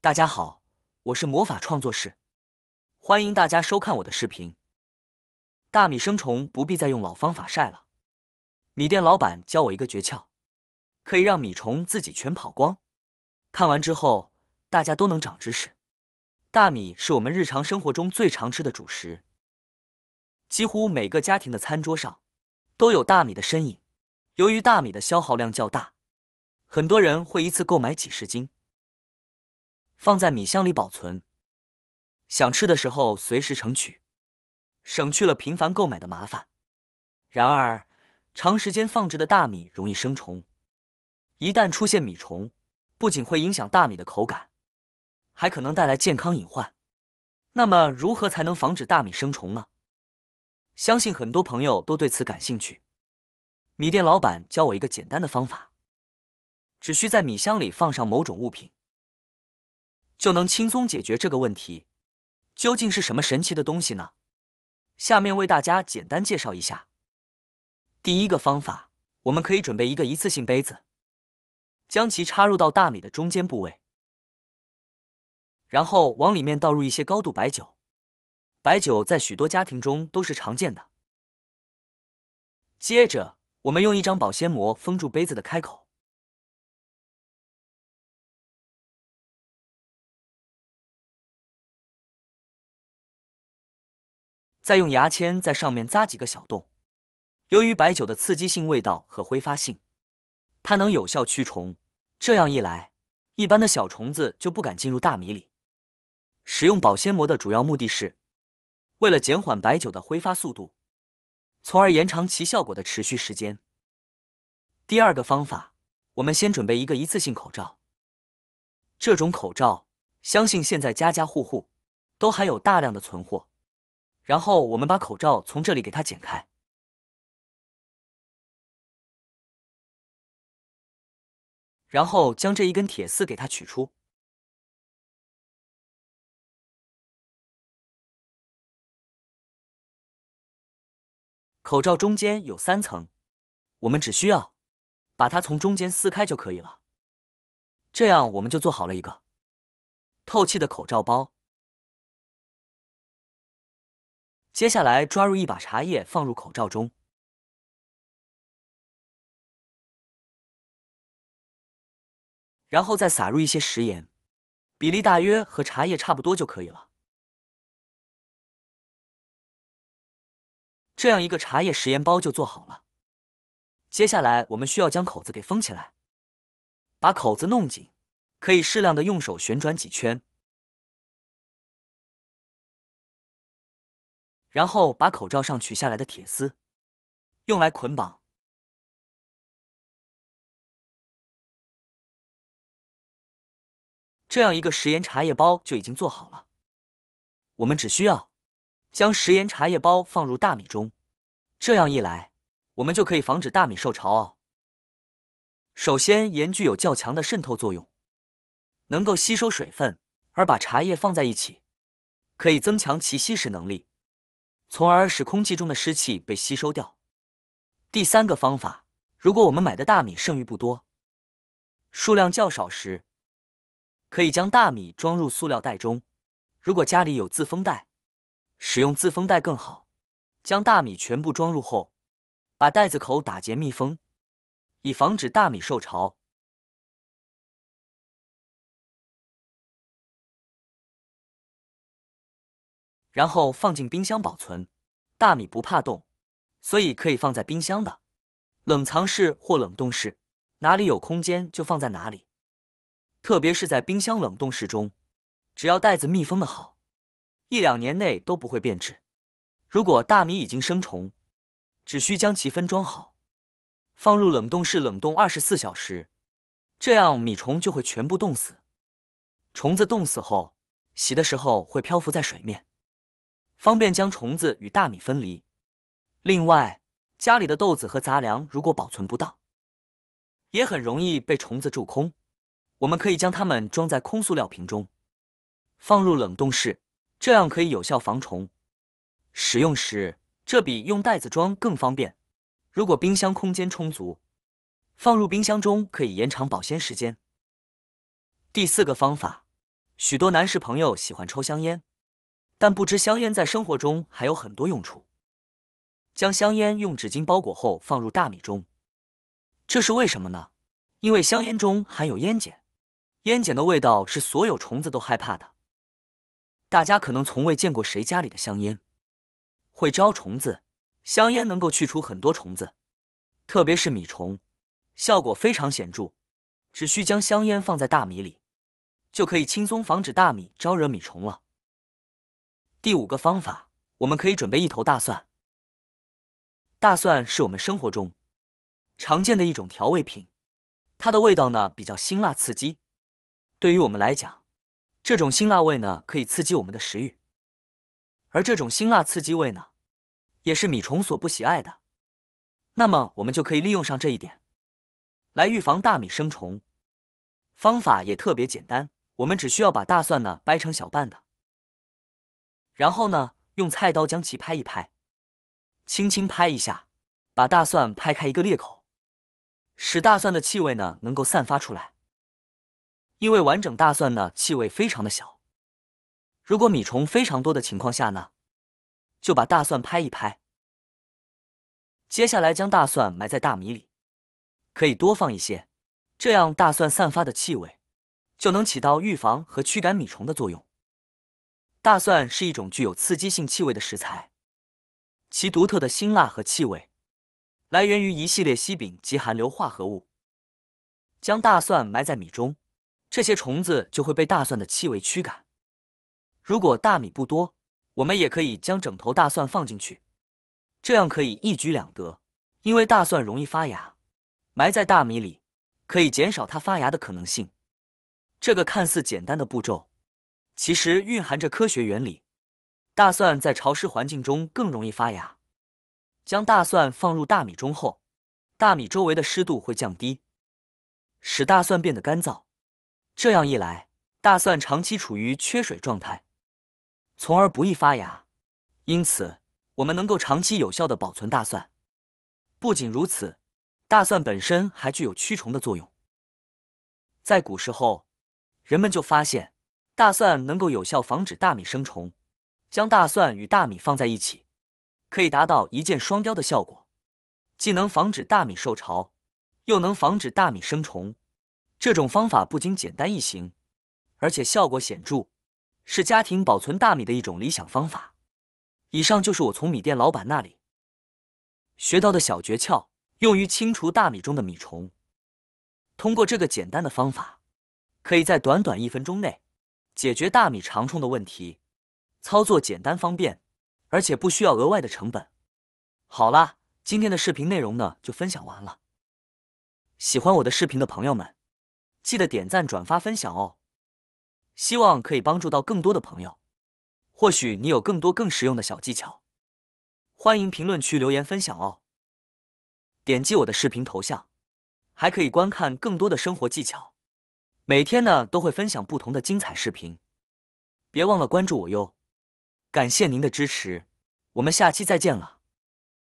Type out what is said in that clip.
大家好，我是魔法创作室，欢迎大家收看我的视频。大米生虫不必再用老方法晒了，米店老板教我一个诀窍，可以让米虫自己全跑光。看完之后，大家都能长知识。大米是我们日常生活中最常吃的主食，几乎每个家庭的餐桌上都有大米的身影。由于大米的消耗量较大，很多人会一次购买几十斤，放在米箱里保存，想吃的时候随时盛取，省去了频繁购买的麻烦。然而，长时间放置的大米容易生虫，一旦出现米虫，不仅会影响大米的口感，还可能带来健康隐患。那么，如何才能防止大米生虫呢？相信很多朋友都对此感兴趣。米店老板教我一个简单的方法，只需在米箱里放上某种物品，就能轻松解决这个问题。究竟是什么神奇的东西呢？下面为大家简单介绍一下。第一个方法，我们可以准备一个一次性杯子，将其插入到大米的中间部位，然后往里面倒入一些高度白酒。白酒在许多家庭中都是常见的。接着，我们用一张保鲜膜封住杯子的开口，再用牙签在上面扎几个小洞。由于白酒的刺激性味道和挥发性，它能有效驱虫。这样一来，一般的小虫子就不敢进入大米里。使用保鲜膜的主要目的是为了减缓白酒的挥发速度，从而延长其效果的持续时间。第二个方法，我们先准备一个一次性口罩。这种口罩，相信现在家家户户都还有大量的存货。然后我们把口罩从这里给它剪开，然后将这一根铁丝给它取出。口罩中间有3层，我们只需要把它从中间撕开就可以了。这样我们就做好了一个透气的口罩包。接下来抓入一把茶叶放入口罩中，然后再撒入一些食盐，比例大约和茶叶差不多就可以了。这样一个茶叶食盐包就做好了。接下来我们需要将口子给封起来，把口子弄紧，可以适量的用手旋转几圈，然后把口罩上取下来的铁丝用来捆绑。这样一个食盐茶叶包就已经做好了。我们只需要将食盐茶叶包放入大米中，这样一来，我们就可以防止大米受潮哦。首先，盐具有较强的渗透作用，能够吸收水分，而把茶叶放在一起，可以增强其吸食能力，从而使空气中的湿气被吸收掉。第三个方法，如果我们买的大米剩余不多，数量较少时，可以将大米装入塑料袋中。如果家里有自封袋，使用自封袋更好。将大米全部装入后，把袋子口打结密封，以防止大米受潮。然后放进冰箱保存。大米不怕冻，所以可以放在冰箱的冷藏室或冷冻室，哪里有空间就放在哪里。特别是在冰箱冷冻室中，只要袋子密封的好，1、2年内都不会变质。如果大米已经生虫，只需将其分装好，放入冷冻室冷冻24小时，这样米虫就会全部冻死。虫子冻死后，洗的时候会漂浮在水面，方便将虫子与大米分离。另外，家里的豆子和杂粮如果保存不当，也很容易被虫子蛀空。我们可以将它们装在空塑料瓶中，放入冷冻室，这样可以有效防虫。使用时，这比用袋子装更方便。如果冰箱空间充足，放入冰箱中可以延长保鲜时间。第四个方法，许多男士朋友喜欢抽香烟，但不知香烟在生活中还有很多用处。将香烟用纸巾包裹后放入大米中，这是为什么呢？因为香烟中含有烟碱，烟碱的味道是所有虫子都害怕的。大家可能从未见过谁家里的香烟会招虫子，香烟能够去除很多虫子，特别是米虫，效果非常显著。只需将香烟放在大米里，就可以轻松防止大米招惹米虫了。第5个方法，我们可以准备1头大蒜。大蒜是我们生活中常见的一种调味品，它的味道呢比较辛辣刺激。对于我们来讲，这种辛辣味呢可以刺激我们的食欲，而这种辛辣刺激味呢，也是米虫所不喜爱的。那么我们就可以利用上这一点，来预防大米生虫。方法也特别简单，我们只需要把大蒜呢掰成小瓣的，然后呢用菜刀将其拍一拍，轻轻拍一下，把大蒜拍开一个裂口，使大蒜的气味呢能够散发出来。因为完整大蒜呢气味非常的小，如果米虫非常多的情况下呢，就把大蒜拍一拍。接下来将大蒜埋在大米里，可以多放一些，这样大蒜散发的气味就能起到预防和驱赶米虫的作用。大蒜是一种具有刺激性气味的食材，其独特的辛辣和气味来源于一系列烯丙及含硫化合物。将大蒜埋在米中，这些虫子就会被大蒜的气味驱赶。如果大米不多，我们也可以将整头大蒜放进去，这样可以一举两得。因为大蒜容易发芽，埋在大米里可以减少它发芽的可能性。这个看似简单的步骤，其实蕴含着科学原理。大蒜在潮湿环境中更容易发芽。将大蒜放入大米中后，大米周围的湿度会降低，使大蒜变得干燥。这样一来，大蒜长期处于缺水状态，从而不易发芽。因此，我们能够长期有效地保存大蒜。不仅如此，大蒜本身还具有驱虫的作用。在古时候，人们就发现大蒜能够有效防止大米生虫。将大蒜与大米放在一起，可以达到一箭双雕的效果，既能防止大米受潮，又能防止大米生虫。这种方法不仅简单易行，而且效果显著，是家庭保存大米的一种理想方法。以上就是我从米店老板那里学到的小诀窍，用于清除大米中的米虫。通过这个简单的方法，可以在短短1分钟内解决大米长虫的问题。操作简单方便，而且不需要额外的成本。好啦，今天的视频内容呢就分享完了。喜欢我的视频的朋友们，记得点赞、转发、分享哦。希望可以帮助到更多的朋友。或许你有更多更实用的小技巧，欢迎评论区留言分享哦。点击我的视频头像，还可以观看更多的生活技巧。每天呢都会分享不同的精彩视频，别忘了关注我哟。感谢您的支持，我们下期再见了。